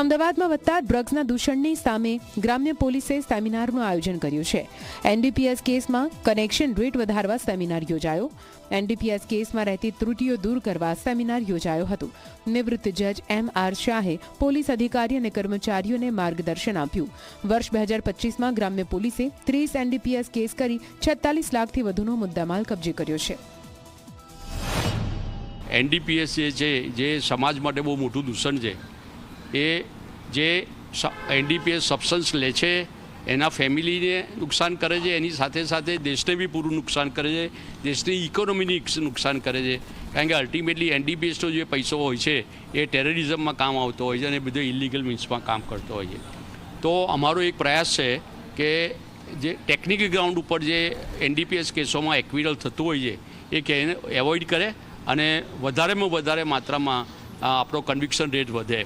અમદાવાદમાં વધતા ડ્રગ્સના દૂષણની સામે ગ્રામ્ય પોલીસે સેમિનારનું આયોજન કર્યું છે। એનડીપીએસ કેસમાં કનેક્શન રેટ વધારવા સેમિનાર યોજાયો। એનડીપીએસ કેસમાં રહેતી ત્રુટિઓ દૂર કરવા સેમિનાર યોજાયો હતો। નિવૃત્ત જજ એમ.આર. શાહે પોલીસ અધિકારી અને કર્મચારીઓને માર્ગદર્શન આપ્યું। વર્ષ 2025માં ગ્રામ્ય પોલીસે 30 એનડીપીએસ કેસ કરી 46 લાખથી વધુનો મુદ્દામાલ કબજે કર્યો છે। એનડીપીએસ જે સમાજ માટે બહુ મોટું દૂષણ છે એ જે એનડીપીએસ સબસ્ટન્સ લે છે એના ફેમિલીને નુકસાન કરે છે, એની સાથે સાથે દેશને બી પૂરું નુકસાન કરે છે, દેશની ઇકોનોમીને નુકસાન કરે છે। કારણ કે અલ્ટિમેટલી એનડીપીએસનો જે પૈસો હોય છે એ ટેરરિઝમમાં કામ આવતો હોય છે અને બધો ઇલીગલ મીન્સમાં કામ કરતો હોય છે। તો અમારો એક પ્રયાસ છે કે જે ટેકનિકલ ગ્રાઉન્ડ ઉપર જે એનડીપીએસ કેસોમાં એક્વિરલ થતું હોય છે એ એને એવોઇડ કરે અને વધારેમાં વધારે માત્રામાં આપણો કન્વિક્શન રેટ વધે।